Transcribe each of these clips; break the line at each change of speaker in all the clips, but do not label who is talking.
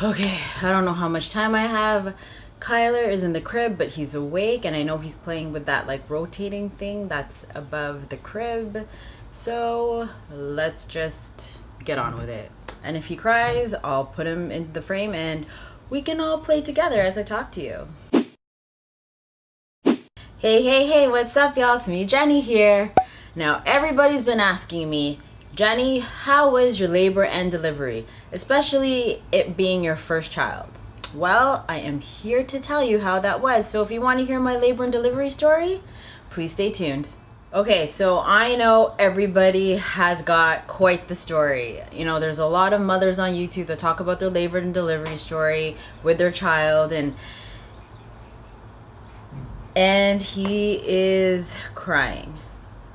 Okay, I don't know how much time I have. Kyler is in the crib, but he's awake, and I know he's playing with that like rotating thing that's above the crib. So let's just get on with it. And if he cries, I'll put him in the frame and we can all play together as I talk to you. Hey, what's up, y'all? It's me, Jenny here. Now, everybody's been asking me, Jenny, how was your labor and delivery, especially it being your first child? Well, I am here to tell you how that was. So if you want to hear my labor and delivery story, please stay tuned. Okay, so I know everybody has got quite the story. You know, there's a lot of mothers on YouTube that talk about their labor and delivery story with their child, and he is crying.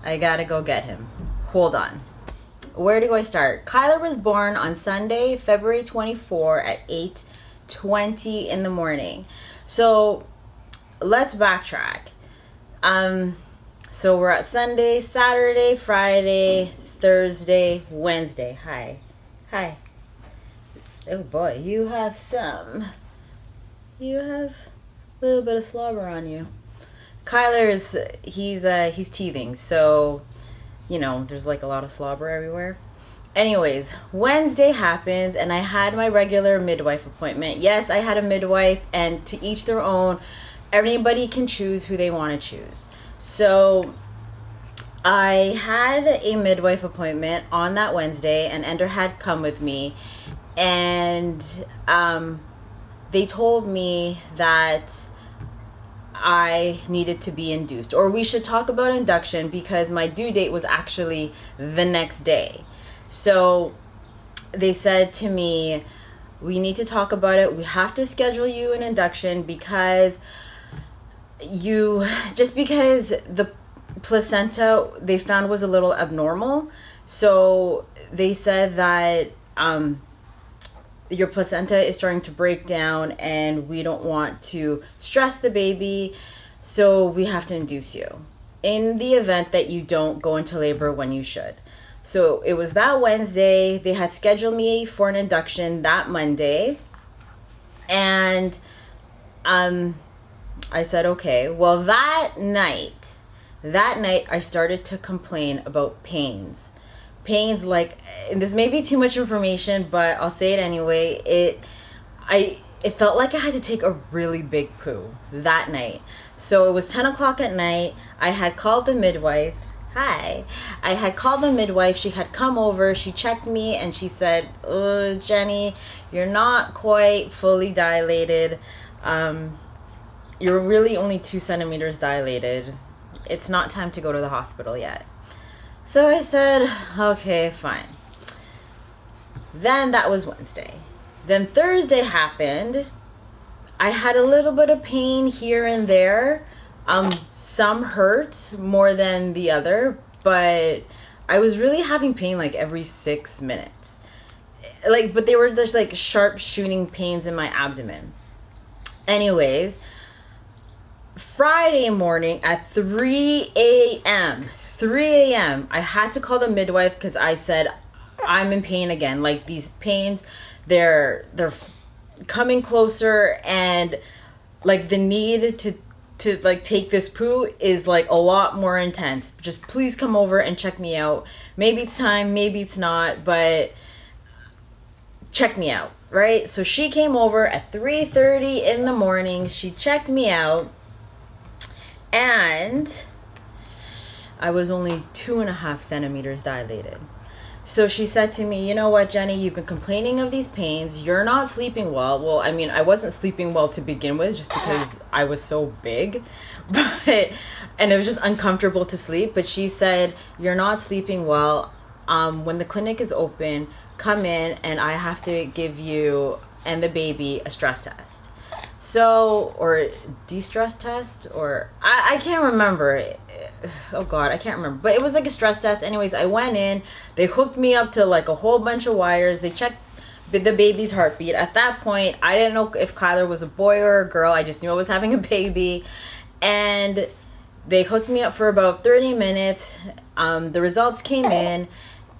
I gotta go get him. Hold on. Where do I start? Kyler was born on Sunday, February 24 at 8:20 in the morning. So let's backtrack. So we're at Sunday, Saturday, Friday, Thursday, Wednesday. Hi. Oh boy, you have a little bit of slobber on you. Kyler he's teething, so you know there's like a lot of slobber everywhere. Anyways, Wednesday happens and I had my regular midwife appointment. Yes, I had a midwife, and to each their own. Everybody can choose who they want to choose. So I had a midwife appointment on that Wednesday, and Ender had come with me, and they told me that I needed to be induced, or we should talk about induction, because my due date was actually the next day. So they said to me, we need to talk about it. We have to schedule you an induction because the placenta they found was a little abnormal. So they said that your placenta is starting to break down and we don't want to stress the baby, so we have to induce you in the event that you don't go into labor when you should. So it was that Wednesday. They had scheduled me for an induction that Monday, and I said okay. Well, that night I started to complain about pains, like, and this may be too much information, but I'll say it anyway. It felt like I had to take a really big poo that night. So it was 10 o'clock at night. I had called the midwife. I had called the midwife. She had come over. She checked me and she said, "Oh, Jenny, you're not quite fully dilated. You're really only 2 centimeters dilated. It's not time to go to the hospital yet." So I said, okay, fine. Then that was Wednesday. Then Thursday happened. I had a little bit of pain here and there. Some hurt more than the other, but I was really having pain like every 6 minutes. But they were just like sharp shooting pains in my abdomen. Anyways, Friday morning at 3 a.m., I had to call the midwife because I said, I'm in pain again. Like, these pains, they're coming closer, and like the need to like take this poo is like a lot more intense. Just please come over and check me out. Maybe it's time, maybe it's not, but check me out, right? So she came over at 3:30 in the morning. She checked me out, and I was only 2.5 centimeters dilated. So she said to me, "You know what, Jenny, you've been complaining of these pains. You're not sleeping well." Well, I mean, I wasn't sleeping well to begin with, just because I was so big, and it was just uncomfortable to sleep. But she said, "You're not sleeping well. When the clinic is open, come in, and I have to give you and the baby a stress test." So, or de-stress test, or I can't remember. Oh God, I can't remember. But it was like a stress test. Anyways, I went in. They hooked me up to like a whole bunch of wires. They checked the baby's heartbeat. At that point, I didn't know if Kyler was a boy or a girl. I just knew I was having a baby. And they hooked me up for about 30 minutes. The results came in,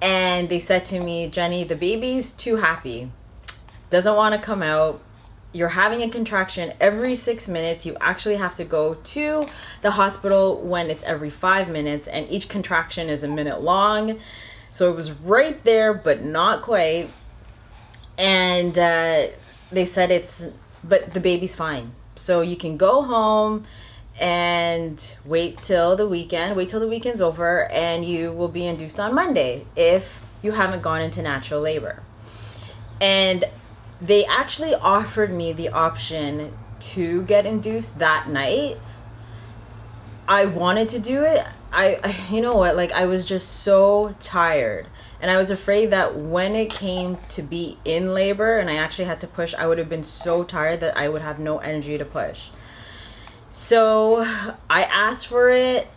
and they said to me, "Jenny, the baby's too happy. doesn't want to come out. You're having a contraction every 6 minutes. You actually have to go to the hospital when it's every 5 minutes, and each contraction is a minute long. So it was right there, but not quite. And they said but the baby's fine. So you can go home and wait till the weekend's over, and you will be induced on Monday if you haven't gone into natural labor. And they actually offered me the option to get induced that night. I wanted to do it. You know what, like, I was just so tired, and I was afraid that when it came to be in labor and I actually had to push, I would have been so tired that I would have no energy to push. So I asked for it,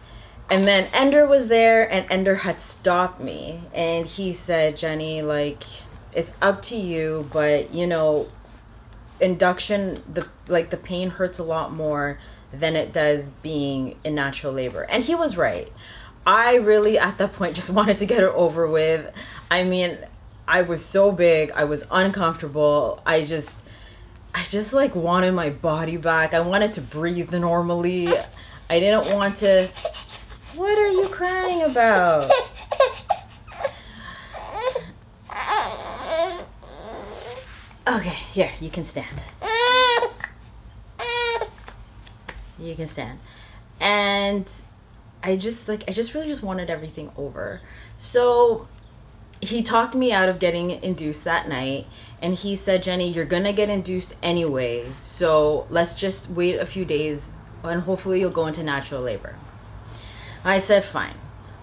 and then Ender was there, and Ender had stopped me, and he said, Jenny, like, it's up to you, but you know, induction, the pain hurts a lot more than it does being in natural labor. And he was right. I really, at that point, just wanted to get it over with. I mean, I was so big, I was uncomfortable. I just like wanted my body back. I wanted to breathe normally. I didn't want to. What are you crying about? Okay, here, you can stand. You can stand. And I just really just wanted everything over. So he talked me out of getting induced that night, and he said, Jenny, you're gonna get induced anyway, so let's just wait a few days and hopefully you'll go into natural labor. I said fine.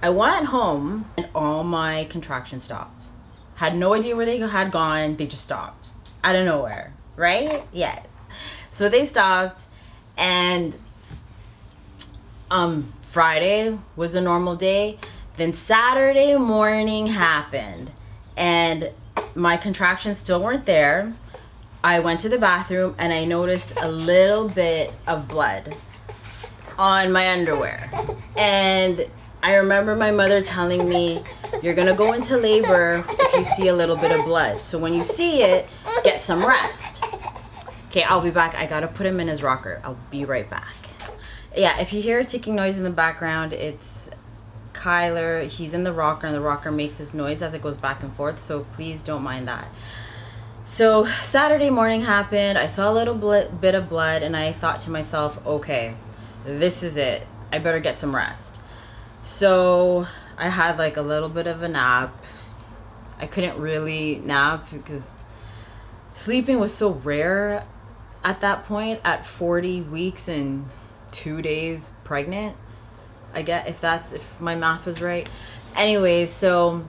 I went home and all my contractions stopped. Had no idea where they had gone. They just stopped out of nowhere, right? Yes. So they stopped, and Friday was a normal day. Then Saturday morning happened, and my contractions still weren't there. I went to the bathroom and I noticed a little bit of blood on my underwear. And I remember my mother telling me, you're gonna go into labor if you see a little bit of blood. So when you see it, get some rest. Okay, I'll be back. I gotta put him in his rocker. I'll be right back. Yeah, if you hear a ticking noise in the background, it's Kyler. He's in the rocker, and the rocker makes this noise as it goes back and forth, so please don't mind that. So Saturday morning happened. I saw a little bit of blood, and I thought to myself, okay, this is it. I better get some rest. So I had like a little bit of a nap. I couldn't really nap because sleeping was so rare at that point, at 40 weeks and 2 days pregnant. I get if my math was right. Anyways, so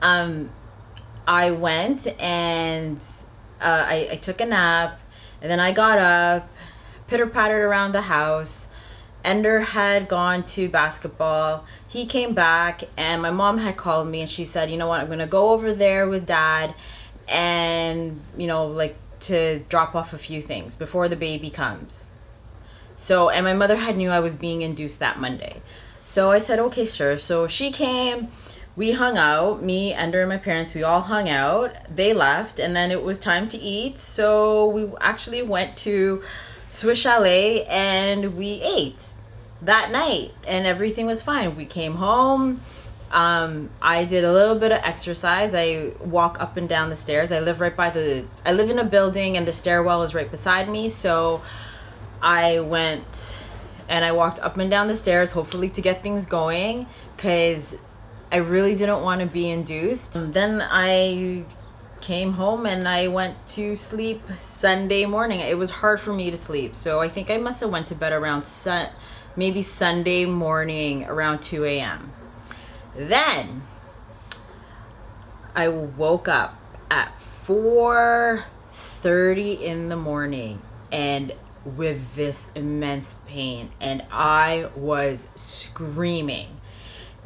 I went and I took a nap, and then I got up, pitter-pattered around the house. Ender had gone to basketball. He came back, and my mom had called me, and she said, you know what, I'm gonna go over there with Dad, and you know, like, to drop off a few things before the baby comes. So, and my mother had knew I was being induced that Monday. So I said, okay, sure. So she came, we hung out, me, Ender, and my parents, we all hung out. They left, and then it was time to eat. So we actually went to Swiss Chalet, and we ate that night, and everything was fine. We came home. I did a little bit of exercise. I walk up and down the stairs. I live in a building, and the stairwell is right beside me. So I went and I walked up and down the stairs, hopefully to get things going, because I really didn't want to be induced. Then I came home and I went to sleep Sunday morning. It was hard for me to sleep, so I think I must have went to bed around maybe Sunday morning around 2 a.m. Then I woke up at 4:30 in the morning and with this immense pain, and I was screaming.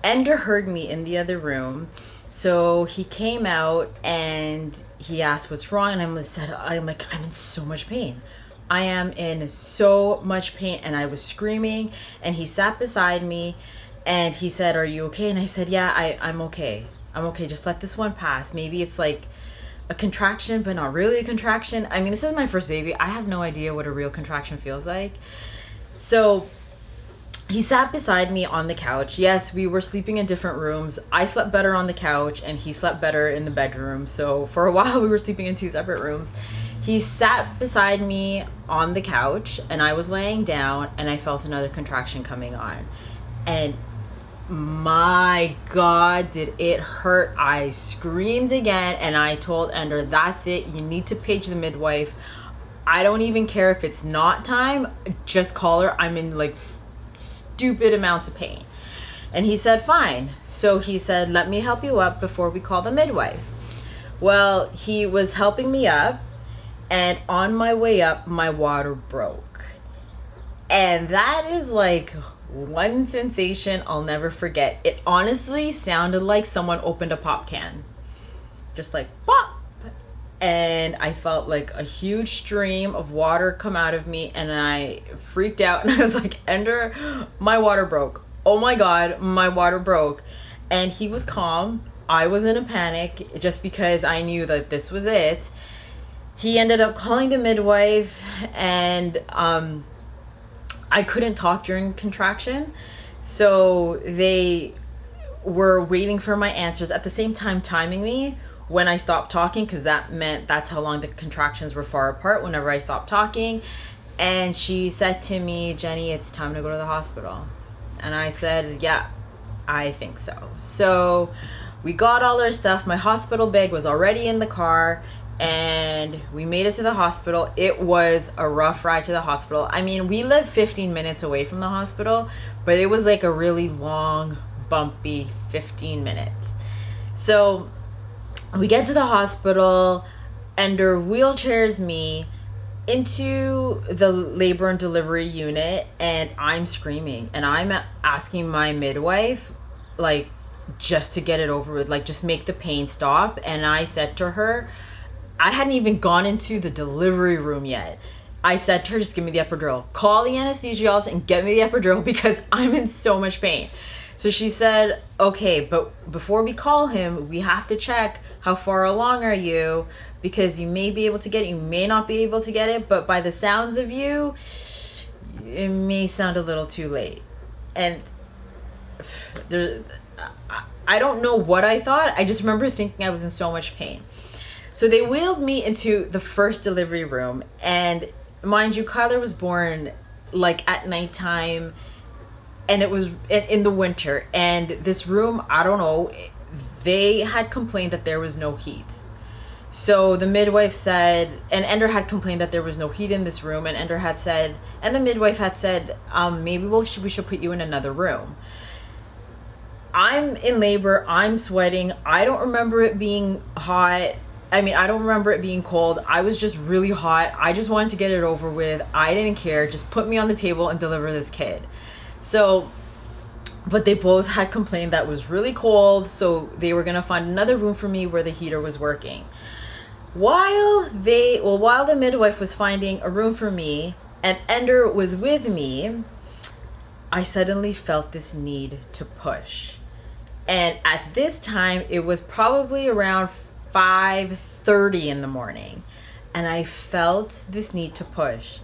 Ender heard me in the other room, so he came out and he asked what's wrong, and I'm like, I'm in so much pain. I am in so much pain, and I was screaming, and he sat beside me and he said, are you okay? And I said, yeah, I'm okay. I'm okay. Just let this one pass. Maybe it's like a contraction, but not really a contraction. I mean, this is my first baby. I have no idea what a real contraction feels like. So he sat beside me on the couch. Yes, we were sleeping in different rooms. I slept better on the couch and he slept better in the bedroom. So for a while we were sleeping in 2 separate rooms. He sat beside me on the couch and I was laying down and I felt another contraction coming on. And my God, did it hurt. I screamed again and I told Ender, that's it. You need to page the midwife. I don't even care if it's not time. Just call her. I'm in like stupid amounts of pain. And he said, fine. So he said, let me help you up before we call the midwife. Well, he was helping me up, and on my way up, my water broke. And that is like one sensation I'll never forget. It honestly sounded like someone opened a pop can. Just like pop. And I felt like a huge stream of water come out of me and I freaked out and I was like, Ender, my water broke. Oh my God, my water broke. And he was calm. I was in a panic just because I knew that this was it. He ended up calling the midwife and I couldn't talk during contraction. So they were waiting for my answers, at the same time timing me when I stopped talking, because that meant that's how long the contractions were far apart whenever I stopped talking. And she said to me, Jenny, it's time to go to the hospital. And I said, yeah, I think so. So we got all our stuff. My hospital bag was already in the car and we made it to the hospital. It was a rough ride to the hospital. I mean, we live 15 minutes away from the hospital, but it was like a really long, bumpy 15 minutes. So we get to the hospital, Ender wheelchairs me into the labor and delivery unit, and I'm screaming and I'm asking my midwife, like, just to get it over with, like, just make the pain stop. And I said to her, I hadn't even gone into the delivery room yet. I said to her, just give me the epidural. Call the anesthesiologist and get me the epidural because I'm in so much pain. So she said, okay, but before we call him, we have to check how far along are you, because you may be able to get it, you may not be able to get it, but by the sounds of you, it may sound a little too late. And I don't know what I thought. I just remember thinking I was in so much pain. So they wheeled me into the first delivery room, and mind you, Kyler was born like at nighttime, and it was in the winter, and this room, I don't know, they had complained that there was no heat. So the midwife said, and Ender had complained that there was no heat in this room, and Ender had said, and the midwife had said, maybe we should put you in another room. I'm in labor, I'm sweating, I don't remember it being hot. I mean, I don't remember it being cold. I was just really hot. I just wanted to get it over with. I didn't care. Just put me on the table and deliver this kid. So, but they both had complained that it was really cold, so they were gonna find another room for me where the heater was working. While the midwife was finding a room for me and Ender was with me, I suddenly felt this need to push. And at this time, it was probably around 5:30 in the morning, and I felt this need to push.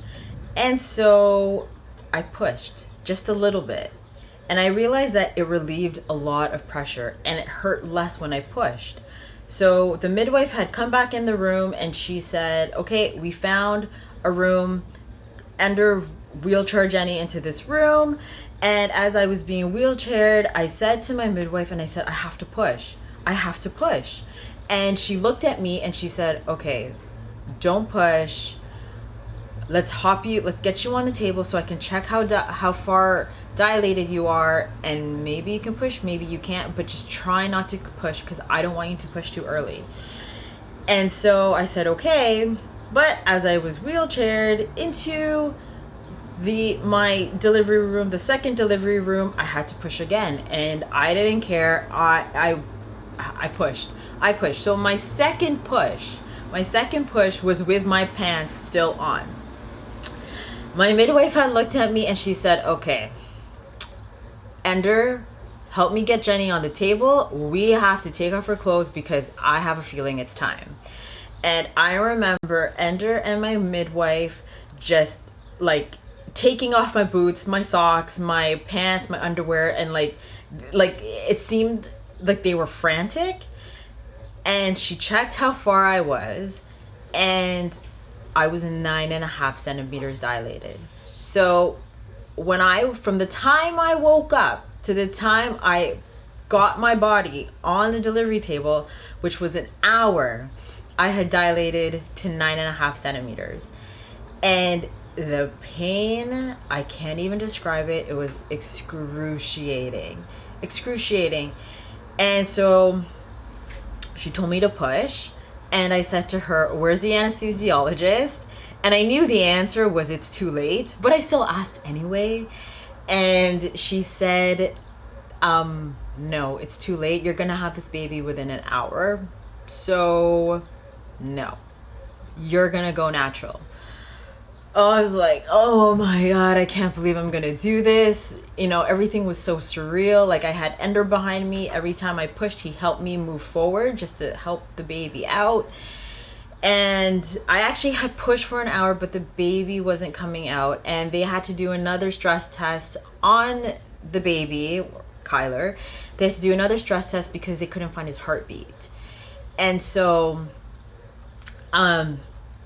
And so I pushed just a little bit, and I realized that it relieved a lot of pressure and it hurt less when I pushed. So the midwife had come back in the room and she said, okay, we found a room. Ender wheelchair Jenny into this room. And as I was being wheelchaired, I said to my midwife, and I said, I have to push. I have to push. And she looked at me and she said, okay, don't push. Let's get you on the table so I can check how far dilated you are, and maybe you can push, maybe you can't, but just try not to push because I don't want you to push too early. And so I said, okay. But as I was wheelchaired into my delivery room, the second delivery room, I had to push again, and I didn't care. I pushed. So my second push was with my pants still on. My midwife had looked at me and she said, okay, Ender, help me get Jenny on the table. We have to take off her clothes because I have a feeling it's time. And I remember Ender and my midwife just like taking off my boots, my socks, my pants, my underwear, and like it seemed like they were frantic. And she checked how far I was, and I was 9.5 centimeters dilated. So from the time I woke up to the time I got my body on the delivery table, which was an hour, I had dilated to 9.5 centimeters. And the pain, I can't even describe it. It was excruciating. And so she told me to push, and I said to her, "Where's the anesthesiologist?" And I knew the answer was it's too late, but I still asked anyway. And she said, no, it's too late. You're gonna have this baby within an hour. So no, you're gonna go natural. Oh, I was like, oh my God, I can't believe I'm gonna do this. You know, everything was so surreal. Like, I had Ender behind me. Every time I pushed, he helped me move forward just to help the baby out. And I actually had pushed for an hour, but the baby wasn't coming out. And they had to do another stress test on the baby, Kyler. They had to do another stress test because they couldn't find his heartbeat. And so,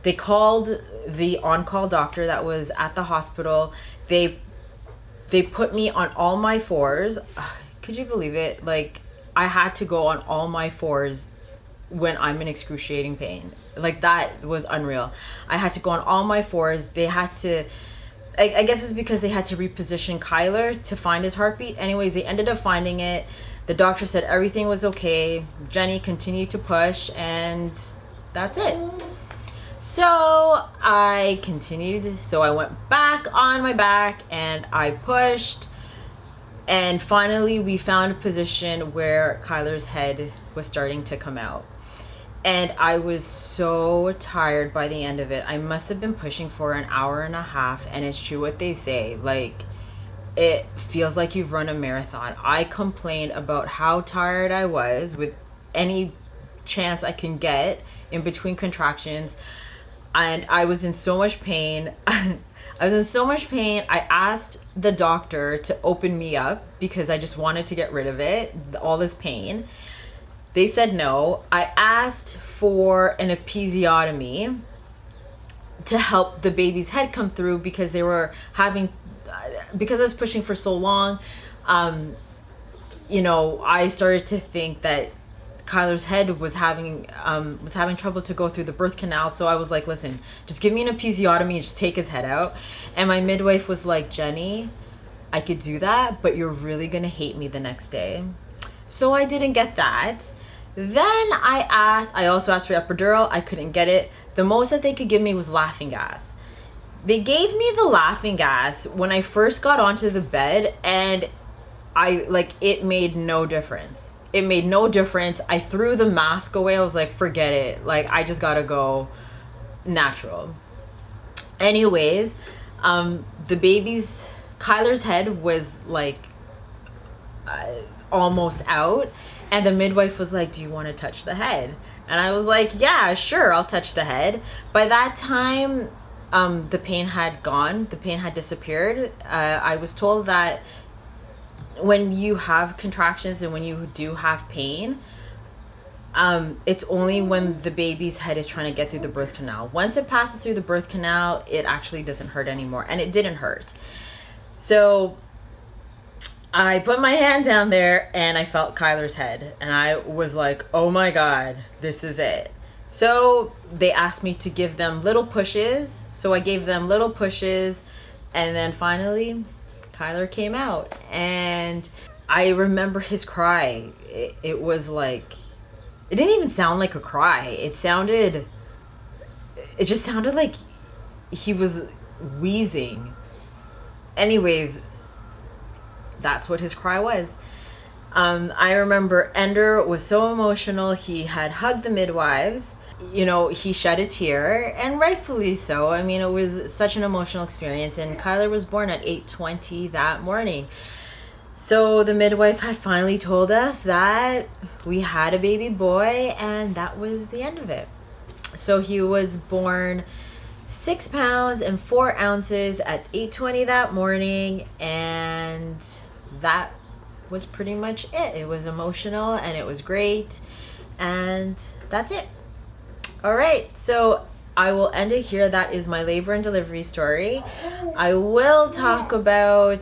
they called the on-call doctor that was at the hospital. They put me on all my fours. Could you believe it? Like, I had to go on all my fours when I'm in excruciating pain. Like, that was unreal. I had to go on all my fours. They had to, I guess it's because they had to reposition Kyler to find his heartbeat. Anyways, they ended up finding it. The doctor said everything was okay. Jenny continued to push, and that's it. So I continued. So I went back on my back and I pushed. And finally we found a position where Kyler's head was starting to come out. And I was so tired by the end of it. I must have been pushing for an hour and a half. And it's true what they say. Like, it feels like you've run a marathon. I complained about how tired I was with any chance I can get in between contractions. And I was in so much pain. I asked the doctor to open me up because I just wanted to get rid of it, all this pain. They said no. I asked for an episiotomy to help the baby's head come through because they were having, because I was pushing for so long, you know, I started to think that Kyler's head was having trouble to go through the birth canal. So I was like, listen, just give me an episiotomy and just take his head out. And my midwife was like, Jenny, I could do that, but you're really gonna hate me the next day. So I didn't get that. Then I also asked for epidural. I couldn't get it. The most that they could give me was laughing gas. They gave me the laughing gas when I first got onto the bed, and it made no difference. It made no difference. I threw the mask away. I was like, forget it. Like, I just gotta go natural. Anyways, Kyler's head was like almost out. And the midwife was like, do you want to touch the head? And I was like, yeah, sure, I'll touch the head. By that time, the pain had gone. The pain had disappeared. I was told that when you have contractions and when you do have pain, it's only when the baby's head is trying to get through the birth canal. Once it passes through the birth canal, it actually doesn't hurt anymore. And it didn't hurt. So I put my hand down there and I felt Kyler's head. And I was like, oh my God, this is it. So they asked me to give them little pushes. So I gave them little pushes. And then finally, Kyler came out. And I remember his cry. It was like, it didn't even sound like a cry. It just sounded like he was wheezing. Anyways, that's what his cry was. I remember Ender was so emotional. He had hugged the midwives. You know, he shed a tear, and rightfully so. I mean, it was such an emotional experience. And Kyler was born at 8:20 that morning. So the midwife had finally told us that we had a baby boy, and that was the end of it. So he was born 6 pounds and 4 ounces at 8:20 that morning, and that was pretty much it. It was emotional and it was great, and that's it. All right, so I will end it here. That is my labor and delivery story. I will talk about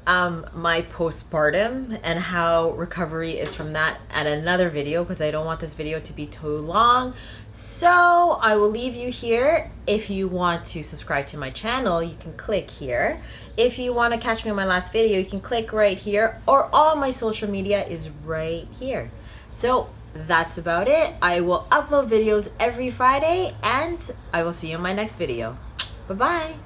my postpartum and how recovery is from that at another video, because I don't want this video to be too long. So I will leave you here. If you want to subscribe to my channel, you can click here. If you want to catch me on my last video, you can click right here, or all my social media is right here. So that's about it. I will upload videos every Friday, and I will see you in my next video. Bye-bye.